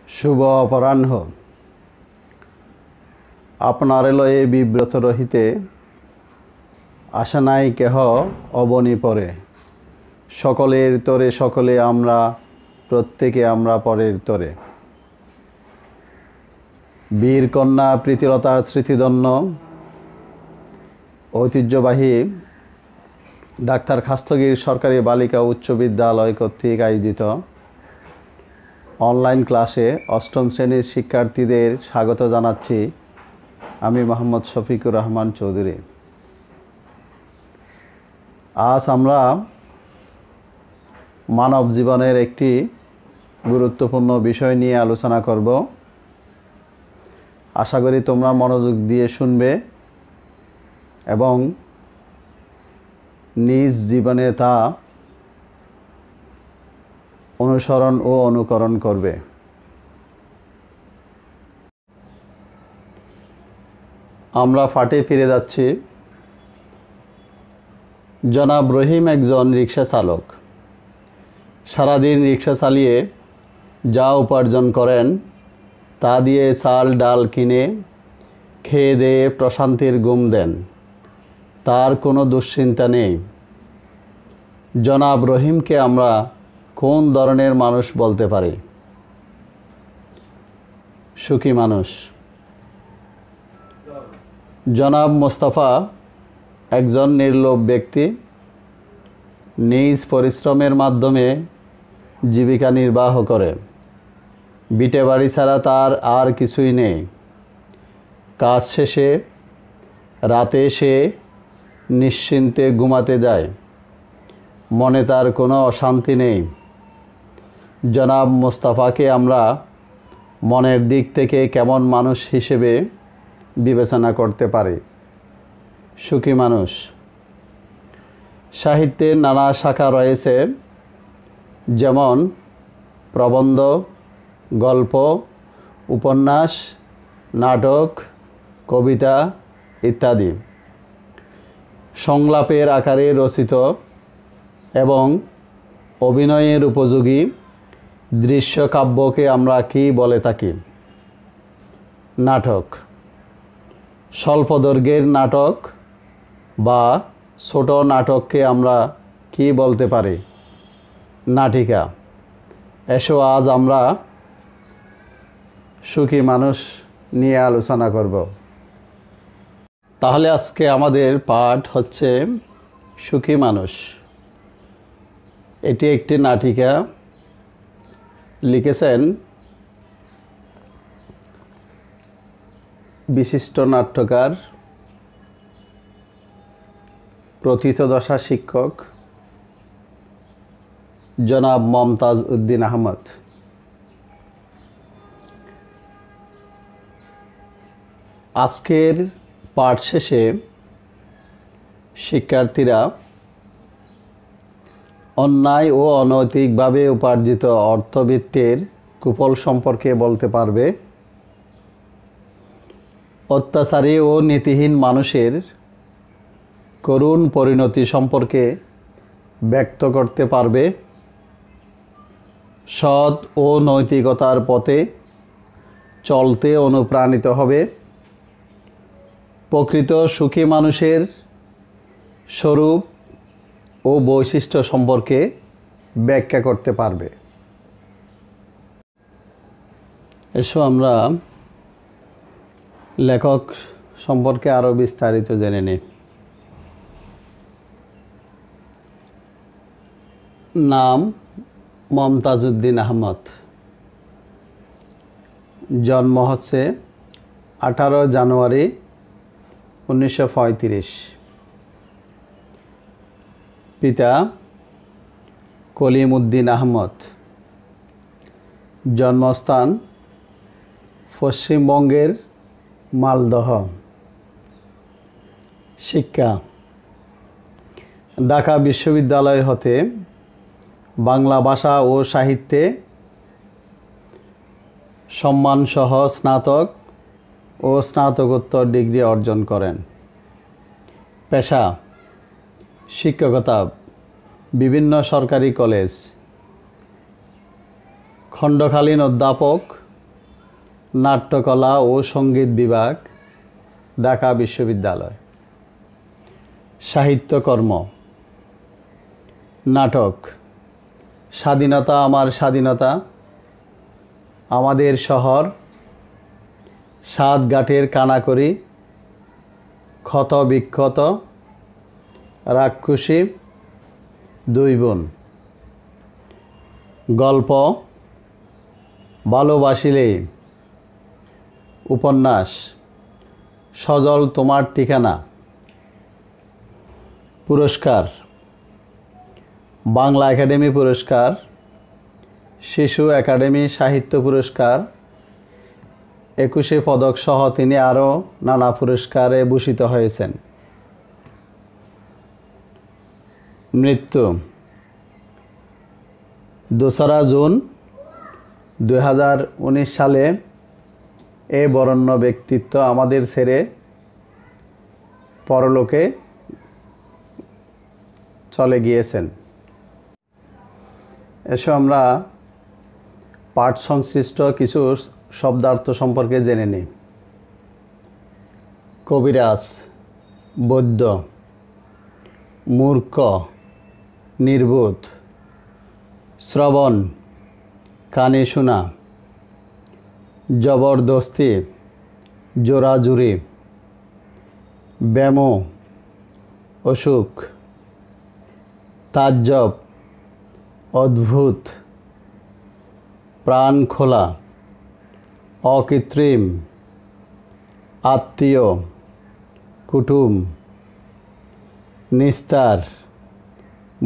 শুভ অপরাহ্ন। আপনার লয়ে বিব্রত রহিতে আশা নাই কেহ অবনি পরে। সকলের তরে সকলে আমরা, প্রত্যেকে আমরা পরের তরে। বীর কন্যা প্রীতিলতার স্মৃতিধন্য ঐতিহ্যবাহী ডাক্তার খাস্তগীর সরকারি বালিকা উচ্চ বিদ্যালয় কর্তৃক আয়োজিত অনলাইন ক্লাসে অষ্টম শ্রেণীর শিক্ষার্থীদের স্বাগত জানাচ্ছি। আমি মোহাম্মদ শফিকুর রহমান চৌধুরী। আজ আমরা মানব জীবনের একটি গুরুত্বপূর্ণ বিষয় নিয়ে আলোচনা করব। আশা করি তোমরা মনোযোগ দিয়ে শুনবে এবং নিজ জীবনে তা অনুসরণ ও অনুকরণ করবে। আমরা ফাটে ফিরে যাচ্ছি। জনাব রহিম একজন রিক্সা চালক। সারাদিন রিক্সা চালিয়ে যা উপার্জন করেন তা দিয়ে চাল ডাল কিনে খেয়ে দেয়ে প্রশান্তির ঘুম দেন। তার কোনো দুশ্চিন্তা নেই। জনাব রহিমকে আমরা কোন ধরনের মানুষ বলতে পারি? সুখী মানুষ। জনাব মোস্তফা একজন নির্লোভ ব্যক্তি। নিজ পরিশ্রমের মাধ্যমে জীবিকা নির্বাহ করে। ভিটে বাড়ি ছাড়া তার আর কিছুই নেই। কাজ শেষে রাতে সে নিশ্চিন্তে ঘুমাতে যায়। মনে তার কোনো অশান্তি নেই। জনাব মোস্তফাকে আমরা মনের দিক থেকে কেমন মানুষ হিসেবে বিবেচনা করতে পারি? সুখী মানুষ। সাহিত্যের নানা শাখা রয়েছে, যেমন প্রবন্ধ, গল্প, উপন্যাস, নাটক, কবিতা ইত্যাদি। সংলাপের আকারে রচিত এবং অভিনয়ের উপযোগী দৃশ্যকাব্যকে আমরা কি বলে থাকি? নাটক। স্বল্পদৈর্ঘ্যের নাটক বা ছোট নাটককে আমরা কি বলতে পারি? নাটিকা। এসো আজ আমরা সুখী মানুষ নিয়ে আলোচনা করব। তাহলে আজকে আমাদের পাঠ হচ্ছে সুখী মানুষ। এটি একটি নাটিকা। লিখেছেন বিশিষ্ট নাট্যকার, প্রথিতযশা শিক্ষক জনাব মমতাজ উদ্দিন আহমদ। আজকের পাঠ শেষে শিক্ষার্থীরা অন্যায় ও অনৈতিকভাবে উপার্জিত অর্থবৃত্তির কুফল সম্পর্কে বলতে পারবে। অত্যাচারী ও নীতিহীন মানুষের করুণ পরিণতি সম্পর্কে ব্যক্ত করতে পারবে। সৎ ও নৈতিকতার পথে চলতে অনুপ্রাণিত হবে। প্রকৃত সুখী মানুষের স্বরূপ ও বৈশিষ্ট্য সম্পর্কে ব্যাখ্যা করতে পারবে। এসো আমরা লেখক সম্পর্কে আরও বিস্তারিত জেনে নিই। নাম মমতাজ উদ্দিন আহমদ। জন্ম হচ্ছে 18 জানুয়ারি 1935। পিতা কলিম উদ্দিন আহমদ। জন্মস্থান পশ্চিমবঙ্গের মালদহ। শিক্ষা ঢাকা বিশ্ববিদ্যালয় হতে বাংলা ভাষা ও সাহিত্যে সম্মানসহ স্নাতক ও স্নাতকোত্তর ডিগ্রি অর্জন করেন। পেশা শিক্ষকতা, বিভিন্ন সরকারি কলেজ, খণ্ডকালীন অধ্যাপক নাট্যকলা ও সঙ্গীত বিভাগ, ঢাকা বিশ্ববিদ্যালয়। সাহিত্যকর্ম: নাটক: স্বাধীনতা আমার স্বাধীনতা, আমাদের শহর, সাত ঘাটের কানাকড়ি, ক্ষত বিক্ষত, রাক্ষসী, দুই বোন। গল্প: ভালোবাসিলে। উপন্যাস: সজল তোমার ঠিকানা। পুরস্কার: বাংলা একাডেমি পুরস্কার, শিশু একাডেমি সাহিত্য পুরস্কার, 21 পদক সহ তিনি আরও নানা পুরস্কারে ভূষিত হয়েছেন। মৃত্যু: 2 জুন 2019 সালে এ বরেণ্য ব্যক্তিত্ব আমাদের ছেড়ে পরলোকে চলে গিয়েছেন। এসো আমরা পাঠ সংশ্লিষ্ট কিছু শব্দার্থ সম্পর্কে জেনে নিই। কবিরাজ, বৈদ্য, মূর্খ, নির্বোধ। শ্রবণ, কানে শোনা। জবরদস্তি, জোরাজুরি। ব্যামো, অসুখ। তাজ্জব, অদ্ভুত। প্রাণ খোলা, অকৃত্রিম। আত্মীয়, কুটুম। নিস্তার,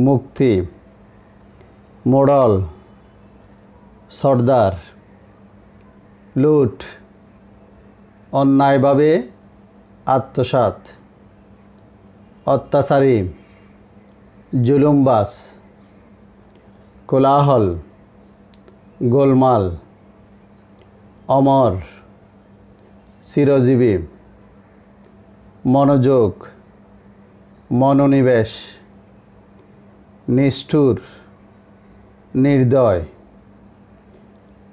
মুক্তি। মোড়ল, সর্দার। লুট, অন্যায়ভাবে আত্মসাৎ। অত্যাচারী, জুলুমবাজ। কোলাহল, গোলমাল। অমর, চিরজীবী। মনোযোগ, মনোনিবেশ। নিষ্ঠুর, নির্দয়।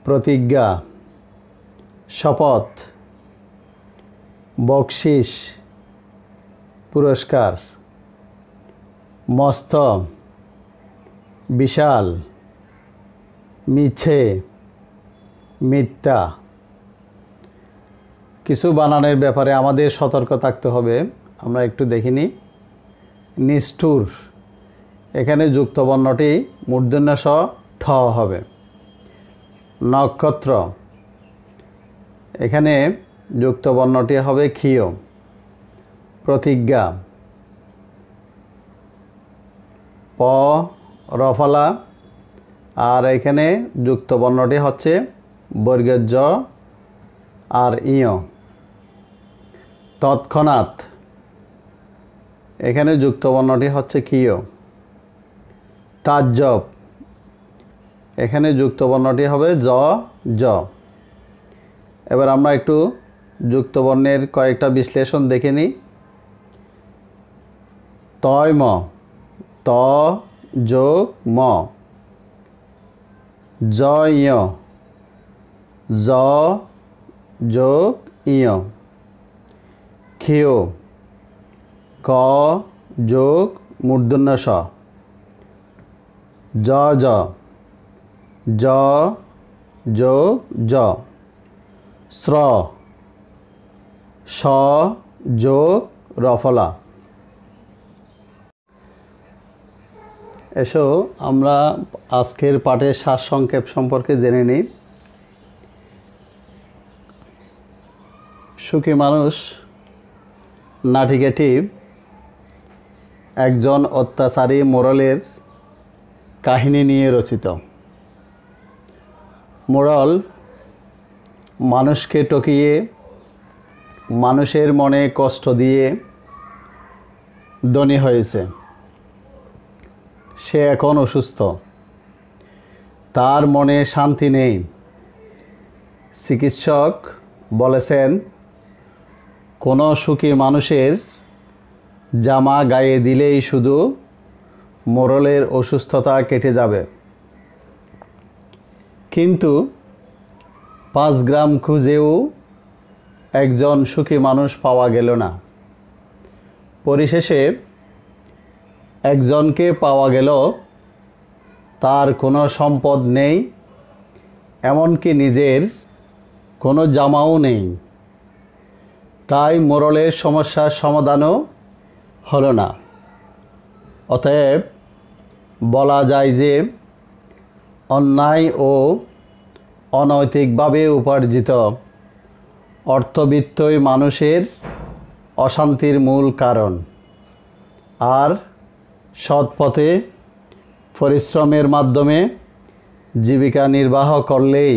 প্রতিজ্ঞা, শপথ। বকশিস, পুরস্কার। মস্ত, বিশাল। মিছে, মিথ্যা। কিছু বানানের ব্যাপারে আমাদের সতর্ক থাকতে হবে, আমরা একটু দেখিনি। নিষ্ঠুর, এখানে যুক্ত বর্ণটি মূর্ধন্য ষ ঠ হবে। নক্ষত্র, এখানে যুক্ত বর্ণটি হবে ক্ষীয়। প্রতিজ্ঞা, প রফলা, আর এখানে যুক্ত বর্ণটি হচ্ছে বর্গের জ আর ইয়। তৎক্ষণাৎ, এখানে যুক্ত বর্ণটি হচ্ছে ক্ষীয়। তাজ্জব, এখানে যুক্ত বর্ণটি হবে জ জ। এবার আমরা একটু যুক্ত বর্ণের কয়েকটা বিশ্লেষণ দেখে নিই। তয় ম, ত যোগ ম। জ ইয়, জ যোগ ইয়। ক্ষীয়, ক যোগ মূর্ধন্য ষ। জ জ, জ যোগ জ। স্র, স যোগ রফলা। এসো আমরা আজকের পাঠের সারসংক্ষেপ সম্পর্কে জেনে নিই। সুখী মানুষ নাটিকাটি একজন অত্যাচারী মোড়লের কাহিনী নিয়ে রচিত। মোড়ল মানুষকে ঠকিয়ে, মানুষের মনে কষ্ট দিয়ে ধনী হয়েছে। সে এখন অসুস্থ, তার মনে শান্তি নেই। চিকিৎসক বলেছেন, কোনো সুখী মানুষের জামা গায়ে দিলেই শুধু মোড়লের অসুস্থতা কেটে যাবে। কিন্তু 5 গ্রাম খুঁজেও একজন সুখী মানুষ পাওয়া গেল না। পরিশেষে একজনকে পাওয়া গেল, তার কোনো সম্পদ নেই, এমনকি নিজের কোনো জামাও নেই। তাই মোরলের সমস্যার সমাধানও হলো না। অতএব বলা যায় যে অন্যায় ও অনৈতিকভাবে উপার্জিত অর্থবিত্তই মানুষের অশান্তির মূল কারণ। আর সৎ পথে পরিশ্রমের মাধ্যমে জীবিকা নির্বাহ করলেই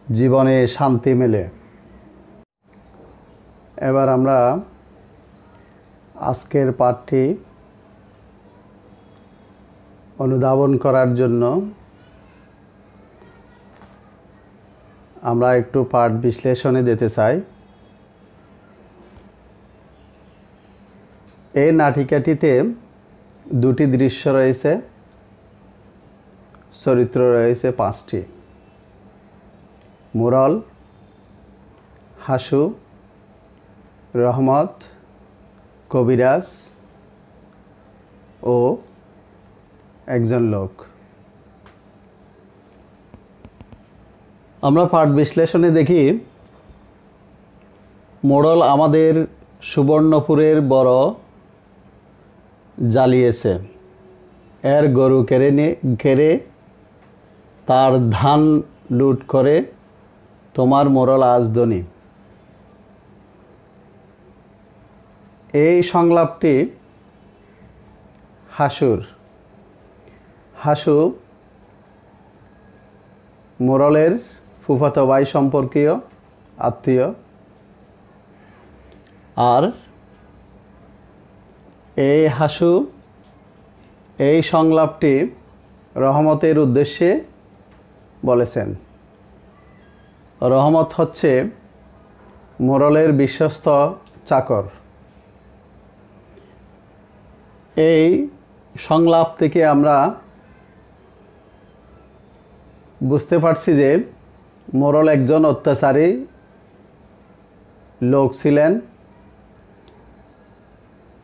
জীবনে শান্তি মেলে। এবার আমরা আজকের পাঠটি অনুধাবন করার জন্য আমরা একটু পাঠ বিশ্লেষণে যেতে চাই। এই নাটিকাটিতে দুটি দৃশ্য রয়েছে, চরিত্র রয়েছে 5টি। মোরল, হাসু, রহমত, কবিরাজ ও একজন লোক। আমরা পাঠ বিশ্লেষণে দেখি, মোড়ল আমাদের সুবর্ণপুরের বড় জ্বালিয়েছে, এর গরু কেড়ে তার ধান লুট করে তোমার মোড়ল আজ ধনী। এই সংলাপটি হাসুর। হাসু মোড়লের ফুফাতো ভাই সম্পর্কীয় আত্মীয়। আর এই হাসু এই সংলাপটি রহমতের উদ্দেশ্যে বলেছেন। রহমত হচ্ছে মোড়লের বিশ্বস্ত চাকর। এই সংলাপ থেকে আমরা বুঝতে পারছি যে মোড়ল একজন অত্যাচারী লোক ছিলেন।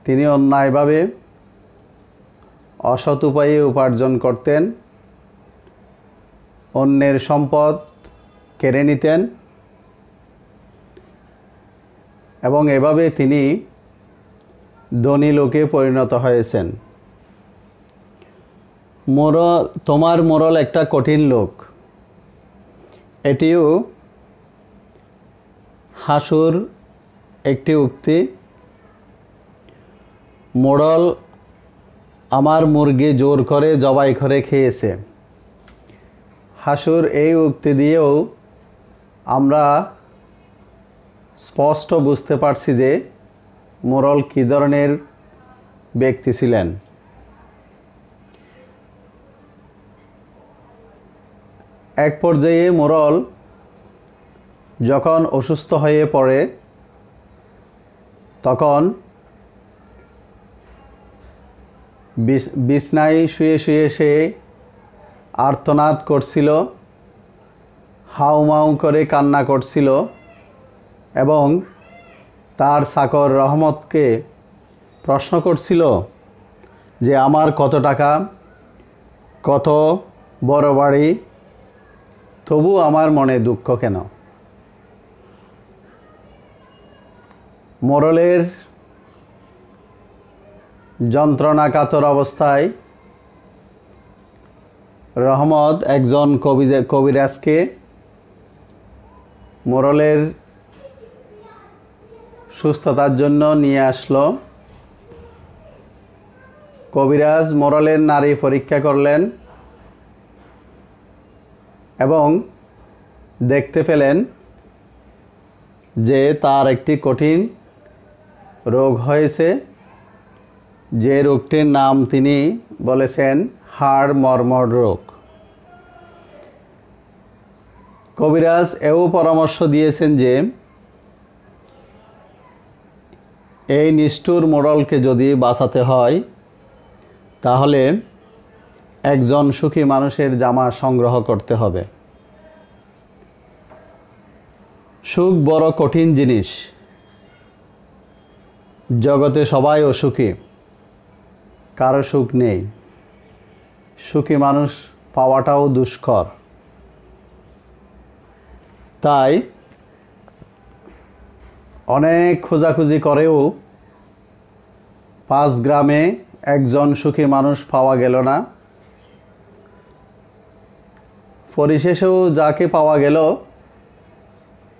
তিনি অন্যায়ভাবে অসৎ উপায়ে উপার্জন করতেন, অন্যের সম্পদ কেড়ে নিতেন এবং এভাবে তিনি ধনী লোকে পরিণত হয়েছেন। তোমার মোড়ল একটা কঠিন লোক, এটিও হাসুর একটি উক্তি। মোড়ল আমার মুরগি জোর করে জবাই করে খেয়েছে। হাসুর এই উক্তি দিয়েও আমরা স্পষ্ট বুঝতে পারছি যে মোড়ল কী ধরনের ব্যক্তি ছিলেন। এক পর্যায়ে মোড়ল যখন অসুস্থ হয়ে পড়ে, তখন বিছনায় শুয়ে শুয়ে সে আর্তনাদ করছিল, হাউমাউ করে কান্না করছিল এবং তার চাকর রহমতকে প্রশ্ন করছিল যে আমার কত টাকা, কত বড় বাড়ি, তবু আমার মনে দুঃখ কেন? মোড়লের যন্ত্রণাকাতর অবস্থায় রহমত একজন কবিরাজকে মোড়লের সুস্থতার জন্য নিয়ে আসলো। কবিরাজ মোড়লের নাড়ি পরীক্ষা করলেন এবং দেখতে পেলেন যে তার একটি কঠিন রোগ হয়েছে, যে রোগটির নাম তিনি বলেছেন হাড় মর্মর রোগ। কবিরাজ এও পরামর্শ দিয়েছেন যে এই নিষ্ঠুর মোড়লকে যদি বাঁচাতে হয় তাহলে একজন সুখী মানুষের জামা সংগ্রহ করতে হবে। সুখ বড় কঠিন জিনিস। জগতে সবাই অসুখী, কারো সুখ নেই। সুখী মানুষ পাওয়াটাও দুষ্কর। তাই অনেক খোঁজাখুঁজি করেও 5 গ্রামে একজন সুখী মানুষ পাওয়া গেল না। পরিশেষেও যাকে পাওয়া গেল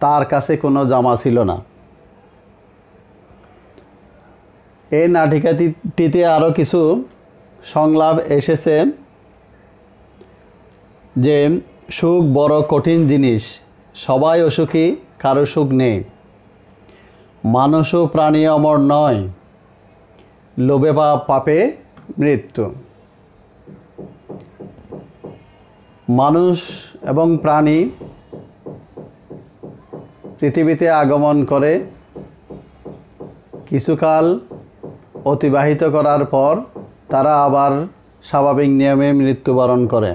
তার কাছে কোনো জামা ছিল না। এই নাটিকাটিতে আরও কিছু সংলাপ এসেছে যে সুখ বড় কঠিন জিনিস, সবাই অসুখী, কারো সুখ নেই। মানুষ ও প্রাণী অমর নয়, লোভে বা পাপে মৃত্যু। মানুষ এবং প্রাণী পৃথিবীতে আগমন করে কিছুকাল অতিবাহিত করার পর তারা আবার স্বাভাবিক নিয়মে মৃত্যুবরণ করে।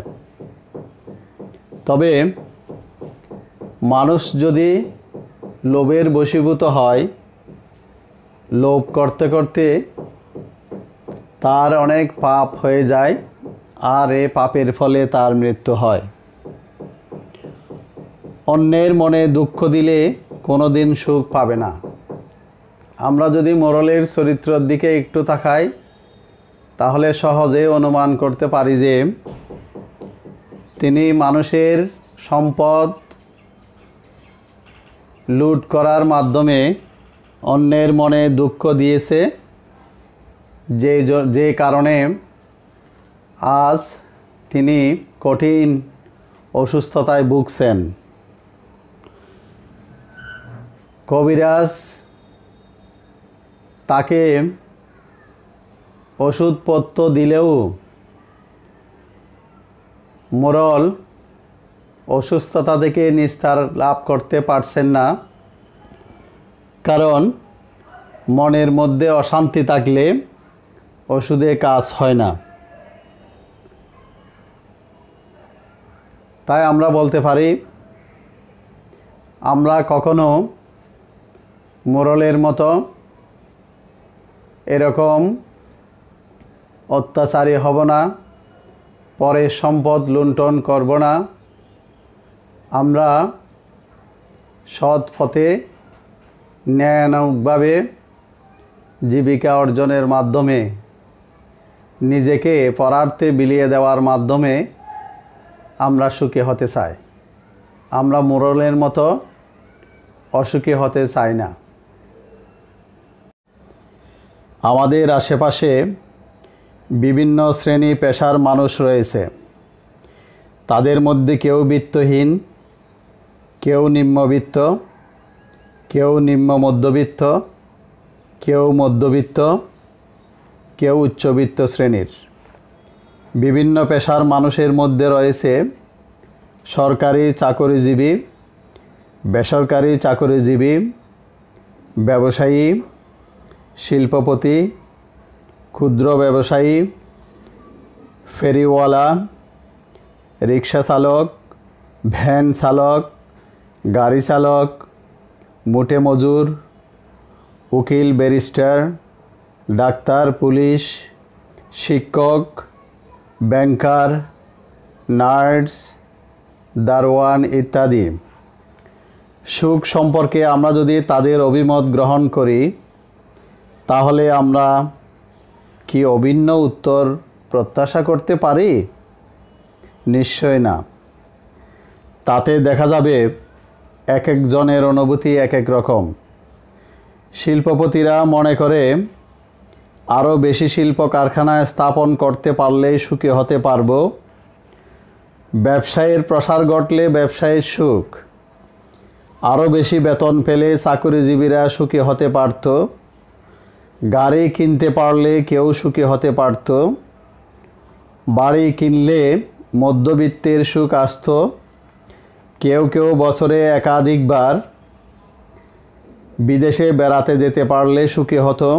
তবে মানুষ যদি লোভের বশীভূত হয়, লোভ করতে করতে তার অনেক পাপ হয়ে যায়, আর এ পাপের ফলে তার মৃত্যু হয়। অন্যের মনে দুঃখ দিলে কোনো দিন সুখ পাবে না। আমরা যদি মোরলের চরিত্রের দিকে একটু তাকাই, তাহলে সহজে অনুমান করতে পারি যে তিনি মানুষের সম্পদ লুট করার মাধ্যমে অন্যের মনে দুঃখ দিয়েছে, যে কারণে আজ তিনি কঠিন অসুস্থতায় ভুগছেন। কবিরাজ তাকে ওষুধপত্র দিলেও মোরল অসুস্থতা থেকে নিস্তার লাভ করতে পারছেন না, কারণ মনের মধ্যে অশান্তি থাকলে ওষুধে কাজ হয় না। তাই আমরা বলতে পারি, আমরা কখনো মোরলের মতো এরকম অত্যাচারী হব না, পরের সম্পদ লুণ্ঠন করব না। আমরা সৎ পথে ন্যায়ানুগভাবে জীবিকা অর্জনের মাধ্যমে নিজেকে পরার্থে বিলিয়ে দেওয়ার মাধ্যমে আমরা সুখী হতে চাই। আমরা মোরলের মতো অসুখী হতে চাই না। আমাদের আশেপাশে বিভিন্ন শ্রেণী পেশার মানুষ রয়েছে। তাদের মধ্যে কেউ বিত্তহীন, কেউ নিম্নবিত্ত, কেউ নিম্ন মধ্যবিত্ত, কেউ মধ্যবিত্ত, কেউ উচ্চবিত্ত শ্রেণীর। বিভিন্ন পেশার মানুষের মধ্যে রয়েছে সরকারি চাকরিজীবী, বেসরকারি চাকরিজীবী, ব্যবসায়ী, শিল্পপতি, ক্ষুদ্র ব্যবসায়ী, ফেরিওয়ালা, রিক্সা চালক, ভ্যান চালক, গাড়ি চালক, মুটে মজুর, উকিল, ব্যারিস্টার, ডাক্তার, পুলিশ, শিক্ষক, ব্যাংকার, নার্স, দারোয়ান ইত্যাদি। সুখ সম্পর্কে আমরা যদি তাদের অভিমত গ্রহণ করি, তাহলে আমরা কি অভিন্ন উত্তর প্রত্যাশা করতে পারি? নিশ্চয় না। তাতে দেখা যাবে এক একজনের অনুভূতি এক এক রকম। শিল্পপতিরা মনে করে আরও বেশি শিল্প কারখানায় স্থাপন করতে পারলেই সুখী হতে পারব। ব্যবসায়ের প্রসার ঘটলে ব্যবসায়ের সুখ। আরও বেশি বেতন পেলে চাকরিজীবীরা সুখী হতে পারত। গাড়ি কিনতে পারলে কেউ সুখী হতে পারত। বাড়ি কিনলে মধ্যবিত্তের সুখ আসত। কেউ কেউ বছরে একাধিকবার বিদেশে বেড়াতে যেতে পারলে সুখী হতো।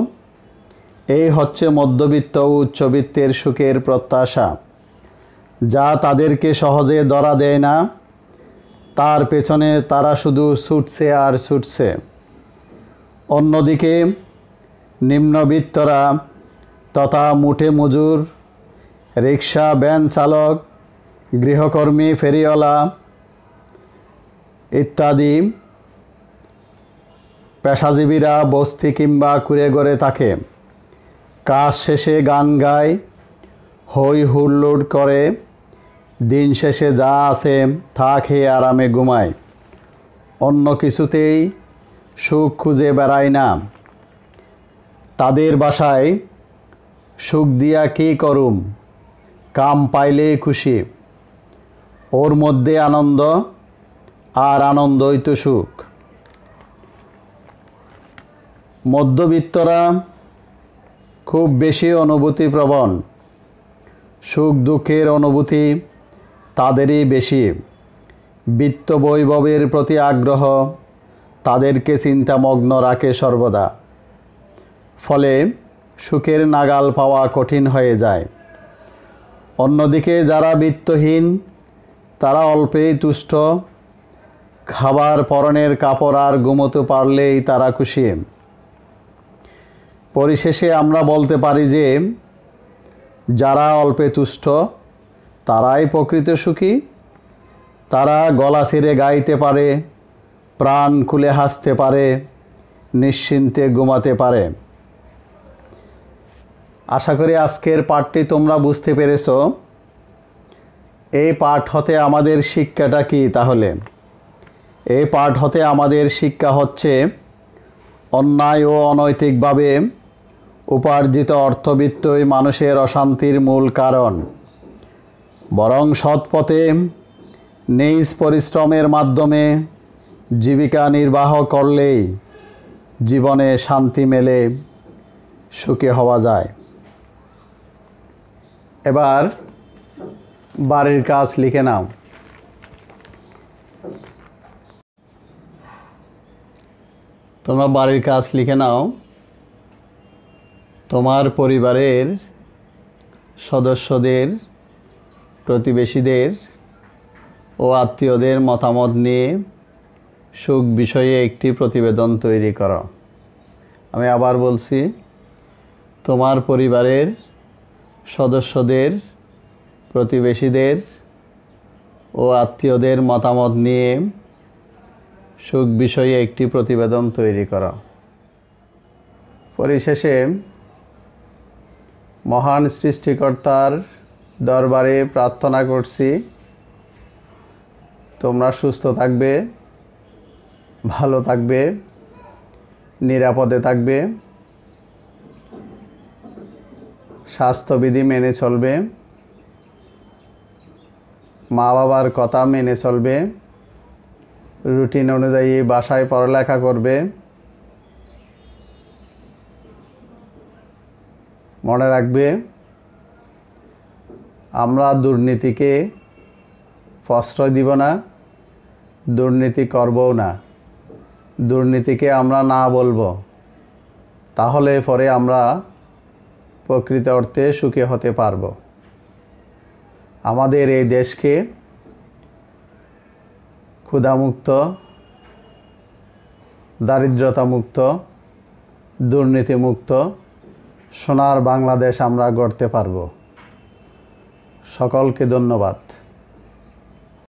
এই হচ্ছে মধ্যবিত্ত ও উচ্চবিত্তের সুখের প্রত্যাশা, যা তাদেরকে সহজে ধরা দেয় না। তার পেছনে তারা শুধু ছুটছে আর ছুটছে। অন্যদিকে নিম্নবিত্তরা তথা মুঠে মজুর, রিক্সা ভ্যান চালক, গৃহকর্মী, ফেরিওয়ালা ইত্যাদি পেশাজীবীরা বস্তি কিংবা কুঁড়েঘরে থাকে। কাজ শেষে গান গায়, হই হুল্লোড় করে, দিন শেষে যা আছে তা খেয়ে আরামে ঘুমায়। অন্য কিছুতেই সুখ খুঁজে বেড়ায় না। তাদের বাসায় সুখ দিয়া কী করুম, কাম পাইলেই খুশি। ওর মধ্যে আনন্দ, আর আনন্দই তো সুখ। মধ্যবিত্তরা খুব বেশি অনুভূতিপ্রবণ। সুখ দুঃখের অনুভূতি তাদেরই বেশি। বিত্ত বৈভবের প্রতি আগ্রহ তাদেরকে চিন্তামগ্ন রাখে সর্বদা। ফলে সুখের নাগাল পাওয়া কঠিন হয়ে যায়। অন্যদিকে যারা বিত্তহীন তারা অল্পেই তুষ্ট। খাবার, পরনের কাপড় আর ঘুমোতে পারলেই তারা খুশি। পরিশেষে আমরা বলতে পারি যে যারা অল্পে তুষ্ট তারাই প্রকৃত সুখী। তারা গলা ছিঁড়ে গাইতে পারে, প্রাণ খুলে হাসতে পারে, নিশ্চিন্তে ঘুমাতে পারে। আশা করি আজকের পাঠটি তোমরা বুঝতে পেরেছ। এই পাঠ হতে আমাদের শিক্ষাটা কি তাহলে? এই পাঠ হতে আমাদের শিক্ষা হচ্ছে অন্যায় ও অনৈতিকভাবে উপার্জিত অর্থবিত্তই মানুষের অশান্তির মূল কারণ। বরং সৎ পথে নিজ পরিশ্রমের মাধ্যমে জীবিকা নির্বাহ করলেই জীবনে শান্তি মেলে, সুখী হওয়া যায়। এবার বাড়ির কাজ লিখে নাও। তোমরা বাড়ির কাজ লিখে নাও। তোমার পরিবারের সদস্যদের, প্রতিবেশীদের ও আত্মীয়দের মতামত নিয়ে সুখ বিষয়ে একটি প্রতিবেদন তৈরি করো। আমি আবার বলছি, তোমার পরিবারের সদস্যদের, প্রতিবেশীদের ও আত্মীয়দের মতামত নিয়ে সুখ বিষয়ে একটি প্রতিবেদন তৈরি করো। পরিশেষে মহান সৃষ্টিকর্তার দরবারে প্রার্থনা করছি তোমরা সুস্থ থাকবে, ভালো থাকবে, নিরাপদে থাকবে, স্বাস্থ্যবিধি মেনে চলবে, মা বাবার কথা মেনে চলবে, রুটিন অনুযায়ী বাসায় পড়ালেখা করবে। মনে রাখবে, আমরা দুর্নীতিকে প্রশ্রয় দিব না, দুর্নীতি করবও না। দুর্নীতিকে আমরা না বলবো, তাহলে পরে আমরা প্রকৃত অর্থে সুখী হতে পারব। আমাদের এই দেশকে ক্ষুধামুক্ত, দারিদ্রতামুক্ত, দুর্নীতিমুক্ত সোনার বাংলাদেশ আমরা গড়তে পারব। সকলকে ধন্যবাদ।